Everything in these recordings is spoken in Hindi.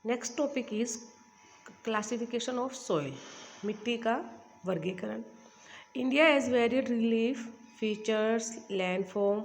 Next topic is classification of soil, मिट्टी का वर्गीकरण। India has varied relief features, landform,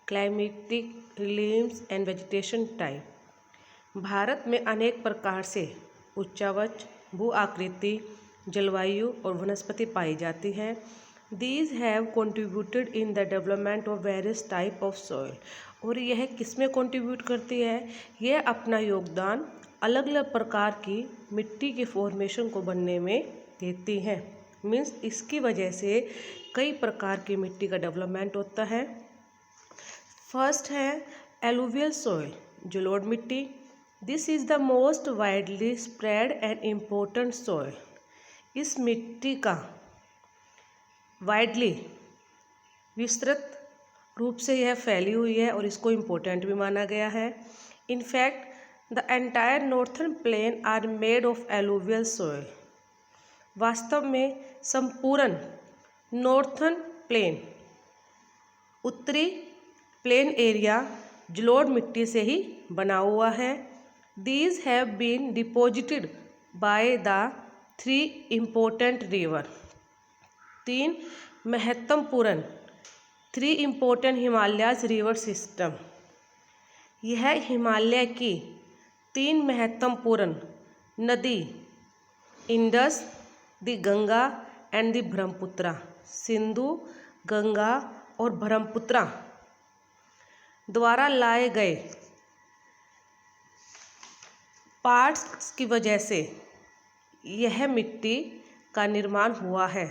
climatic realms and vegetation type. Bharat में अनेक प्रकार से उच्चावच, भू आकृति, जलवायु और वनस्पति पाई जाती हैं। These have contributed in the development of various type of soil. और यह किस में कंट्रीब्यूट करती है? यह अपना योगदान अलग अलग प्रकार की मिट्टी के फॉर्मेशन को बनने में देती हैं। मीन्स इसकी वजह से कई प्रकार की मिट्टी का डेवलपमेंट होता है। फर्स्ट है एलुवियल सॉइल, जलोढ़ मिट्टी। This is the most widely spread and important soil. इस मिट्टी का वाइडली विस्तृत रूप से यह फैली हुई है और इसको इम्पोर्टेंट भी माना गया है। In fact the entire northern plain are made of alluvial soil. वास्तव में संपूर्ण नॉर्थर्न प्लेन, उत्तरी प्लेन एरिया जलोढ़ मिट्टी से ही बना हुआ है। These have been deposited by the 3 important river. 3 महत्वपूर्ण 3 इम्पोर्टेंट हिमालयाज रिवर सिस्टम। यह हिमालय की 3 महत्वपूर्ण नदी Indus, the Ganga and the Brahmaputra, Sindhu, Ganga और ब्रह्मपुत्रा द्वारा लाए गए पार्ट्स की वजह से यह मिट्टी का निर्माण हुआ है।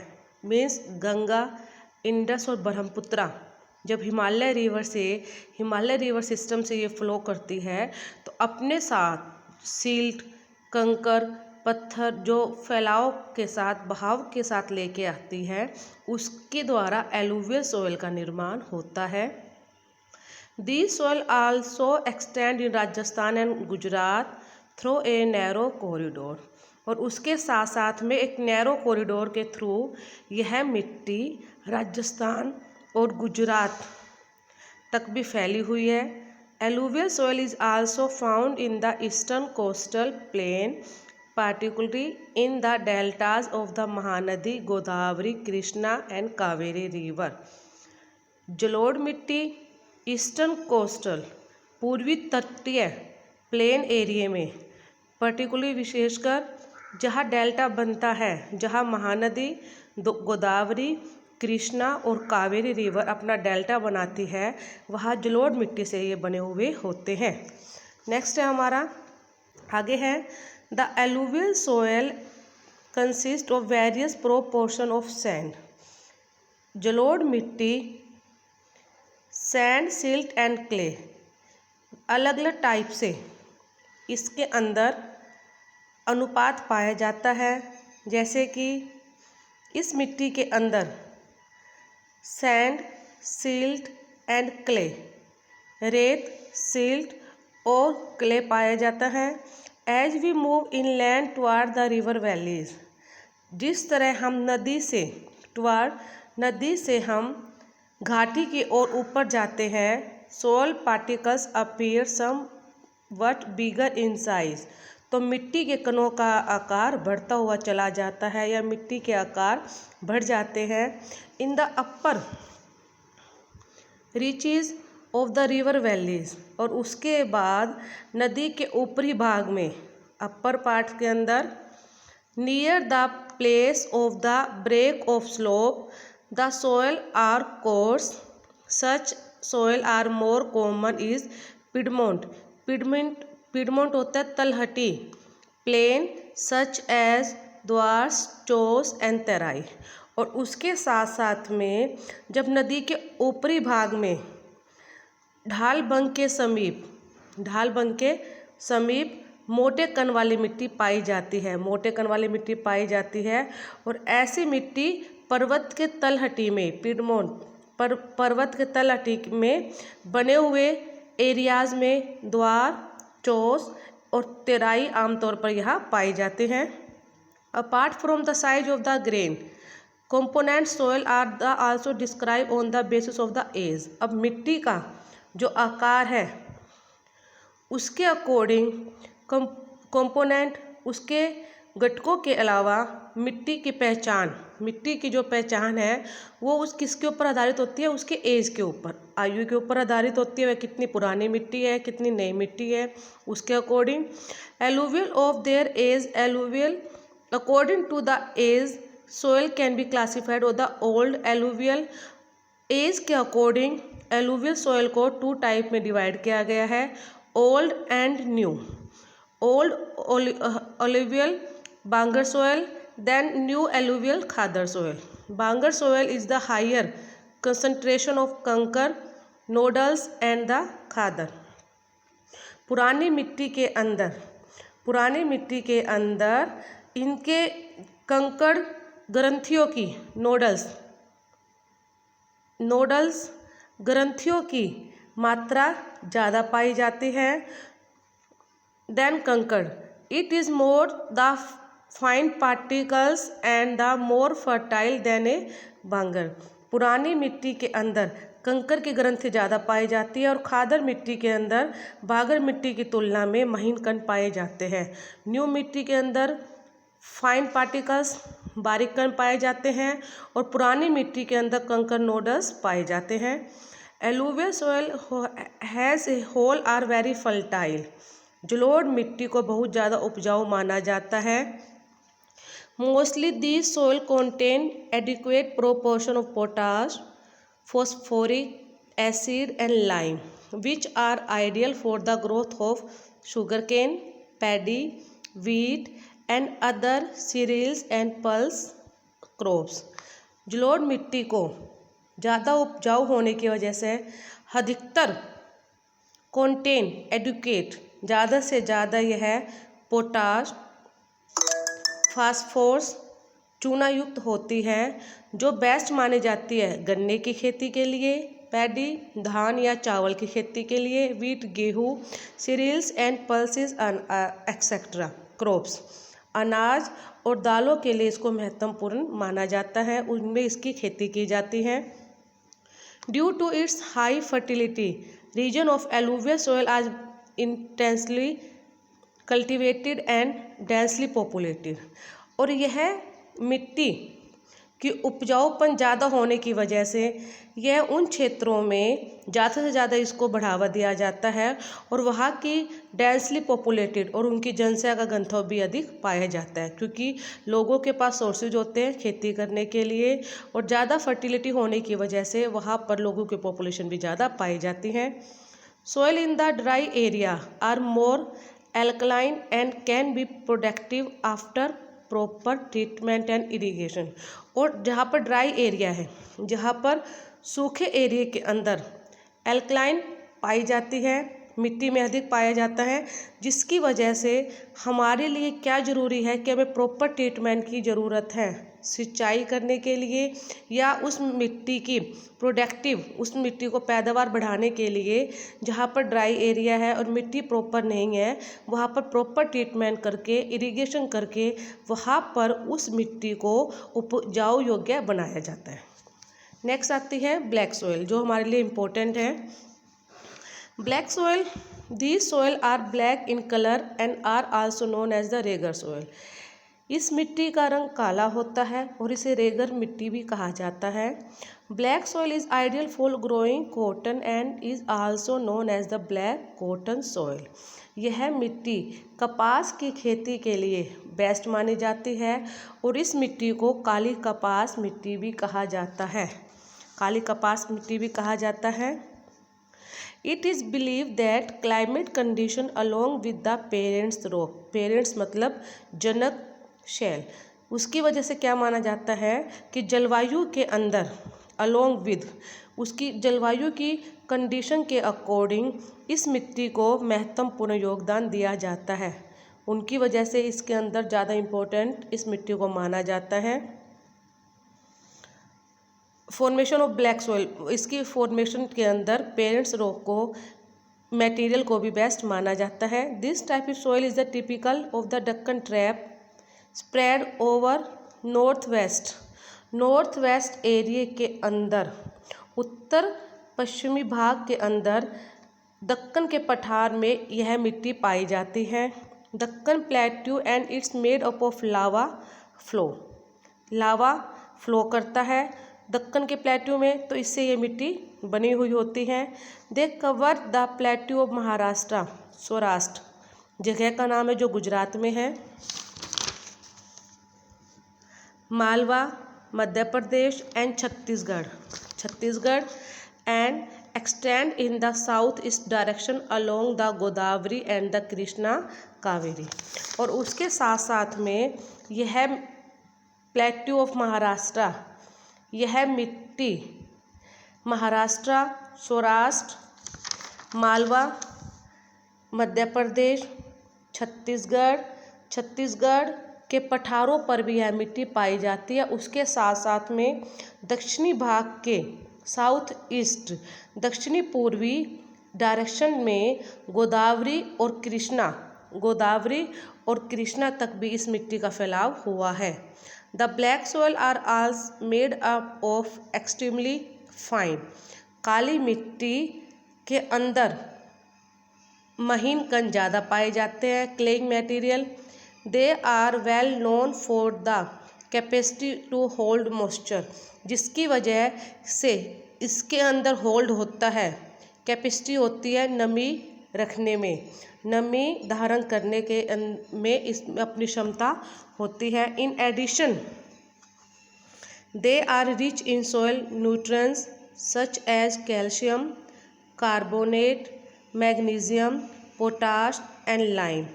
मीन्स गंगा, इंडस और ब्रह्मपुत्रा जब हिमालय रिवर सिस्टम से ये फ्लो करती है तो अपने साथ सिल्ट, कंकर, पत्थर जो फैलाव के साथ, बहाव के साथ लेके आती है, उसके द्वारा एलुवियल सॉइल का निर्माण होता है। This soil also extend in Rajasthan and Gujarat through a narrow corridor. और उसके साथ साथ में एक नैरो कॉरिडोर के थ्रू यह मिट्टी राजस्थान और गुजरात तक भी फैली हुई है। Alluvial soil is also found in the eastern coastal plain, particularly in the deltas of the Mahanadi, Godavari, Krishna and Kaveri river। जलोढ़ मिट्टी ईस्टर्न कोस्टल पूर्वी तटीय प्लेन एरिया में, पर्टिकुलरली विशेषकर जहाँ डेल्टा बनता है, जहाँ महानदी गोदावरी, कृष्णा और कावेरी रिवर अपना डेल्टा बनाती है, वहाँ जलोढ़ मिट्टी से ये बने हुए होते हैं। नेक्स्ट है हमारा, आगे है the alluvial soil consist of various proportion of sand. जलोढ़ मिट्टी सैंड, सिल्ट एंड क्ले अलग अलग टाइप से इसके अंदर अनुपात पाया जाता है। जैसे कि इस मिट्टी के अंदर सैंड, सिल्ट एंड क्ले, रेत, सिल्ट और क्ले पाया जाता है। As we move inland toward the river valleys, जिस तरह हम नदी से हम घाटी की ओर ऊपर जाते हैं, soil particles appear somewhat bigger in size. तो मिट्टी के कणों का आकार बढ़ता हुआ चला जाता है या मिट्टी के आकार बढ़ जाते हैं। In the upper reaches of the river valleys, और उसके बाद नदी के ऊपरी भाग में, अपर पार्ट के अंदर, near the place of the break of slope the soil are coarse. Such soil are more common is piedmont. Piedmont होता है तलहटी plain, such as Duars, Chos and Terai. और उसके साथ साथ में जब नदी के ऊपरी भाग में ढालबंग के समीप मोटे कण वाली मिट्टी पाई जाती है, और ऐसी मिट्टी पर्वत के तलहटी में, पर्वत के तलहटी में बने हुए एरियाज में द्वार, चोस और तेराई आमतौर पर यहाँ पाए जाते हैं। Apart from the size of the grain component soil are also describe on the basis of the age. अब मिट्टी का जो आकार है उसके अकॉर्डिंग कंपोनेंट, उसके घटकों के अलावा मिट्टी की पहचान, मिट्टी की जो पहचान है वो उस किसके ऊपर आधारित होती है, उसके एज के ऊपर, आयु के ऊपर आधारित होती है। वह कितनी पुरानी मिट्टी है, कितनी नई मिट्टी है, उसके according. Alluvial of their age, alluvial according to the age soil can be classified और द ओल्ड एलुवियल। एज के अकॉर्डिंग एलुवियल सॉइल को 2 टाइप में डिवाइड किया गया है, old and new. Old alluvial Bangar soil, then new alluvial Khadar soil. Bangar soil is the higher concentration of कंकर, नोडल्स एंड द खादर। पुरानी मिट्टी के अंदर इनके कंकड़ ग्रंथियों की, नोडल्स ग्रंथियों की मात्रा ज़्यादा पाई जाती है देन कंकड़। It is more the fine particles and the more fertile than a बांगर। पुरानी मिट्टी के अंदर कंकर की ग्रंथि ज़्यादा पाई जाती है और खादर मिट्टी के अंदर बागर मिट्टी की तुलना में महीन कण पाए जाते हैं। न्यू मिट्टी के अंदर फाइन पार्टिकल्स, बारीक कण पाए जाते हैं और पुरानी मिट्टी के अंदर कंकर नोडल्स पाए जाते हैं। Alluvial soil has a whole are very fertile. जलोढ़ मिट्टी को बहुत ज़्यादा उपजाऊ माना जाता है। Mostly these soil contain adequate proportion of potash, phosphoric acid and lime, which are ideal for the growth of sugarcane, paddy, wheat and other cereals and pulse crops। जलोढ़ मिट्टी को ज़्यादा उपजाऊ होने की वजह से अधिकतर contain adequate, ज़्यादा से ज़्यादा यह पोटाश, फास्फोरस, चूना युक्त होती है, जो बेस्ट मानी जाती है गन्ने की खेती के लिए, पैडी धान या चावल की खेती के लिए, वीट गेहूँ, cereals and pulses etcetera crops, अनाज और दालों के लिए इसको महत्वपूर्ण माना जाता है, उनमें इसकी खेती की जाती है। Due to its high fertility region of alluvial soil are intensely cultivated and densely populated. और यह मिट्टी की उपजाऊपन ज़्यादा होने की वजह से यह उन क्षेत्रों में ज़्यादा से ज़्यादा इसको बढ़ावा दिया जाता है और वहाँ की डेंसली पॉपुलेटेड और उनकी जनसंख्या का घनत्व भी अधिक पाया जाता है, क्योंकि लोगों के पास सोर्सेज होते हैं खेती करने के लिए और ज़्यादा फर्टिलिटी होने की वजह से वहाँ पर लोगों की पॉपुलेशन भी ज़्यादा पाई जाती है। Soil in the dry area are more alkaline and can be productive after proper treatment and irrigation। और जहाँ पर ड्राई एरिया है, जहाँ पर सूखे एरिया के अंदर एल्कलाइन पाई जाती है, मिट्टी में अधिक पाया जाता है, जिसकी वजह से हमारे लिए क्या ज़रूरी है कि हमें प्रॉपर ट्रीटमेंट की ज़रूरत है सिंचाई करने के लिए या उस मिट्टी की प्रोडक्टिव, उस मिट्टी को पैदावार बढ़ाने के लिए। जहाँ पर ड्राई एरिया है और मिट्टी प्रॉपर नहीं है, वहाँ पर प्रॉपर ट्रीटमेंट करके इरिगेशन करके वहाँ पर उस मिट्टी को उपजाऊ योग्य बनाया जाता है। नेक्स्ट आती है ब्लैक सोयल, जो हमारे लिए इम्पोर्टेंट है। Black soil, these soil are black in colour and are also known as the regur soil. इस मिट्टी का रंग काला होता है और इसे रेगर मिट्टी भी कहा जाता है। Black soil is ideal for growing cotton and is also known as the black cotton soil. यह मिट्टी कपास की खेती के लिए बेस्ट मानी जाती है और इस मिट्टी को काली कपास मिट्टी भी कहा जाता है, काली कपास मिट्टी भी कहा जाता है। It is believe that climate condition along with the parents rock, parents मतलब जनक शैल, उसकी वजह से क्या माना जाता है कि जलवायु के अंदर अलोंग विद, उसकी जलवायु की कंडीशन के अकॉर्डिंग इस मिट्टी को महत्वपूर्ण योगदान दिया जाता है, उनकी वजह से इसके अंदर ज़्यादा इम्पोर्टेंट इस मिट्टी को माना जाता है। फॉर्मेशन ऑफ ब्लैक सोयल, इसकी फॉर्मेशन के अंदर पेरेंट्स रॉक को मटेरियल को भी बेस्ट माना जाता है। This type of soil is the typical of the Deccan trap spread over north west area के अंदर, उत्तर पश्चिमी भाग के अंदर दक्कन के पठार में यह मिट्टी पाई जाती है। Deccan plateau and it's made up of lava flow. Lava flow करता है दक्कन के प्लेट्यू में, तो इससे ये मिट्टी बनी हुई होती है। They cover the plateau of Maharashtra, Saurashtra जगह का नाम है जो गुजरात में है, Malwa Madhya Pradesh and Chhattisgarh and extend in the south east direction along the Godavari and the Krishna Kaveri. और उसके साथ साथ में यह प्लेट्यू ऑफ महाराष्ट्र, यह मिट्टी महाराष्ट्र, सौराष्ट्र, मालवा मध्य प्रदेश, छत्तीसगढ़ के पठारों पर भी यह मिट्टी पाई जाती है। उसके साथ साथ में दक्षिणी भाग के साउथ ईस्ट, दक्षिणी पूर्वी डायरेक्शन में गोदावरी और कृष्णा तक भी इस मिट्टी का फैलाव हुआ है। The black soil are also made up of extremely fine. काली मिट्टी के अंदर महीन कण ज़्यादा पाए जाते हैं, clayey material. They are well known for the capacity to hold moisture, जिसकी वजह से इसके अंदर होल्ड होता है, कैपेसिटी होती है नमी रखने में, नमी धारण करने के में इसमें अपनी क्षमता होती है। In addition they are rich in soil nutrients such as calcium carbonate, magnesium, potash and lime.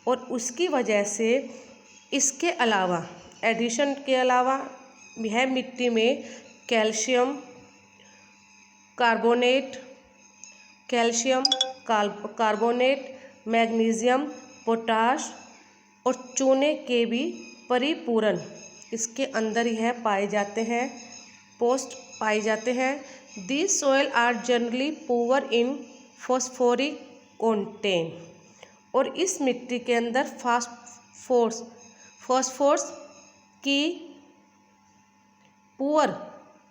और उसकी वजह से इसके अलावा, एडिशन के अलावा, यह मिट्टी में कैल्शियम कार्बोनेट, मैग्नीशियम, पोटाश और चूने के भी परिपूर्ण इसके अंदर यह पाए जाते हैं। These soil are generally poor in phosphoric content। और इस मिट्टी के अंदर फास्फोरस की पुअर,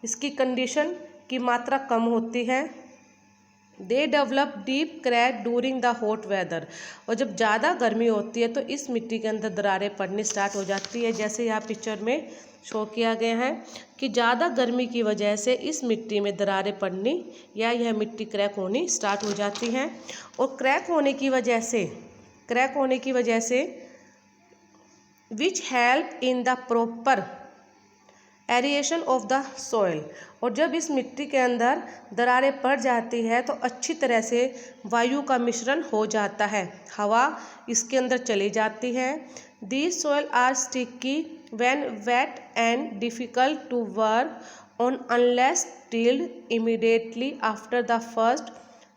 इसकी कंडीशन की मात्रा कम होती है। They develop deep crack during the hot weather. और जब ज़्यादा गर्मी होती है तो इस मिट्टी के अंदर दरारें पड़नी स्टार्ट हो जाती है, जैसे यहाँ पिक्चर में शो किया गया है कि ज़्यादा गर्मी की वजह से इस मिट्टी में दरारें पड़नी या यह मिट्टी क्रैक होनी स्टार्ट हो जाती है। और क्रैक होने की वजह से which help in the proper aeration of the soil. और जब इस मिट्टी के अंदर दरारें पड़ जाती है तो अच्छी तरह से वायु का मिश्रण हो जाता है, हवा इसके अंदर चली जाती है। These soil are sticky when wet and difficult to work on unless tilled immediately after the first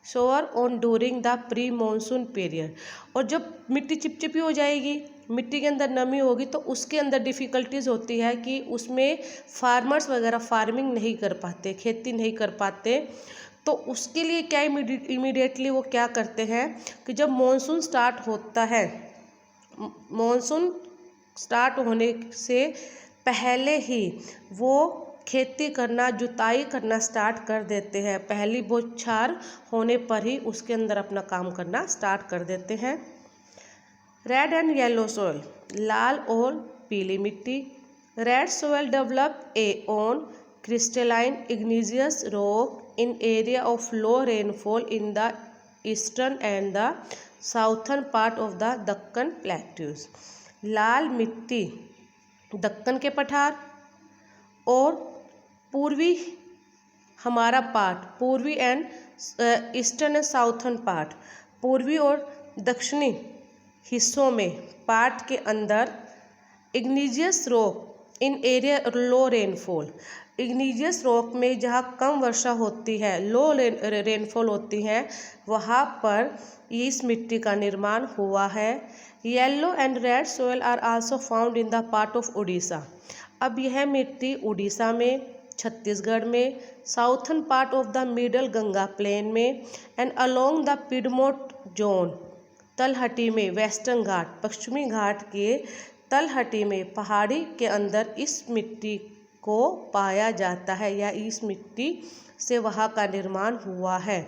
shower on during the pre-monsoon period। और जब मिट्टी चिपचिपी हो जाएगी, मिट्टी के अंदर नमी होगी, तो उसके अंदर डिफ़िकल्टीज़ होती है कि उसमें फार्मर्स वगैरह फार्मिंग नहीं कर पाते, खेती नहीं कर पाते। तो उसके लिए क्या इमीडिएटली वो क्या करते हैं कि जब मानसून स्टार्ट होने से पहले ही वो खेती करना, जुताई करना स्टार्ट कर देते हैं। पहली बौछार होने पर ही उसके अंदर अपना काम करना स्टार्ट कर देते हैं। रेड एंड येलो सॉइल, लाल और पीली मिट्टी। Red soil develop on crystalline igneous rock in area of low rainfall in the eastern and the southern part of the Deccan plateaus. लाल मिट्टी दक्कन के पठार और पूर्वी and eastern and southern part, पूर्वी और दक्षिणी हिस्सों में पार्ट के अंदर igneous rock in area low rainfall, igneous rock में जहाँ कम वर्षा होती है, लो रेनफॉल होती है, वहाँ पर इस मिट्टी का निर्माण हुआ है। Yellow and red soil are also found in the part of Orissa. अब यह मिट्टी उड़ीसा में, छत्तीसगढ़ में, southern part of the middle Ganga plain में and along the piedmont zone, तलहटी में, वेस्टर्न घाट, पश्चिमी घाट के तलहटी में, पहाड़ी के अंदर इस मिट्टी को पाया जाता है या इस मिट्टी से वहाँ का निर्माण हुआ है।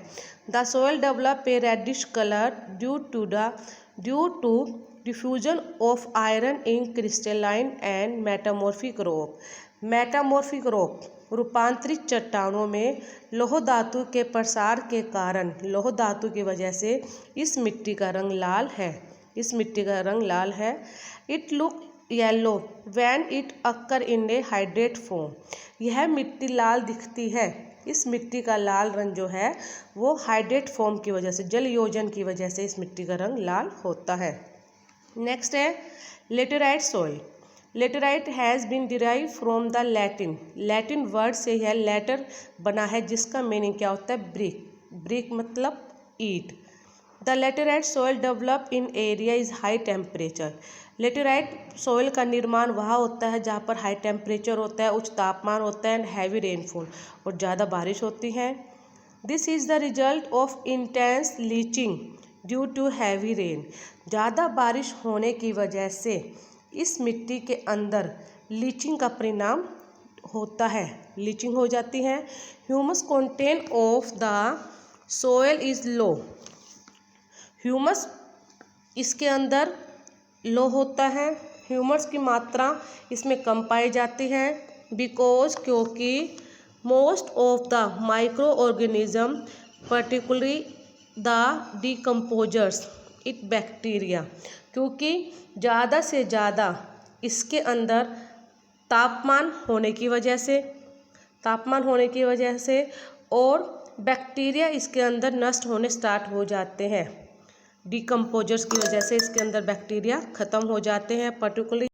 The soil develop a reddish colour due to diffusion of iron in crystalline and metamorphic rock. Metamorphic rock रूपांतरित चट्टानों में लौह धातु के प्रसार के कारण, लौह धातु की वजह से इस मिट्टी का रंग लाल है। इस मिट्टी का रंग लाल है। It look yellow when it occur in A hydrate form. यह मिट्टी लाल दिखती है। इस मिट्टी का लाल रंग जो है वो हाइड्रेट फॉर्म की वजह से, जल योजन की वजह से इस मिट्टी का रंग लाल होता है। नेक्स्ट है laterite soil. Laterite has been derive from the Latin. Latin word से यह लेटर बना है जिसका मीनिंग क्या होता है? ब्रिक। ब्रिक मतलब ईट। The laterite soil develop in area is high temperature. Laterite soil का निर्माण वहाँ होता है जहाँ पर हाई टेम्परेचर होता है, उच्च तापमान होता है, एंड हैवी रेनफॉल, और ज़्यादा बारिश होती है। This is the result of intense leaching due to heavy rain. ज़्यादा बारिश होने की वजह से इस मिट्टी के अंदर लीचिंग का परिणाम होता है, लीचिंग हो जाती है। Humus content of the soil is low. Humus इसके अंदर लो होता है। ह्यूमस की मात्रा इसमें कम पाई जाती है बिकॉज क्योंकि most of the micro organism particularly the decomposers it bacteria, क्योंकि ज़्यादा से ज़्यादा इसके अंदर तापमान होने की वजह से और बैक्टीरिया इसके अंदर नष्ट होने स्टार्ट हो जाते हैं। डिकम्पोजर्स की वजह से इसके अंदर बैक्टीरिया ख़त्म हो जाते हैं। पर्टिकुलरली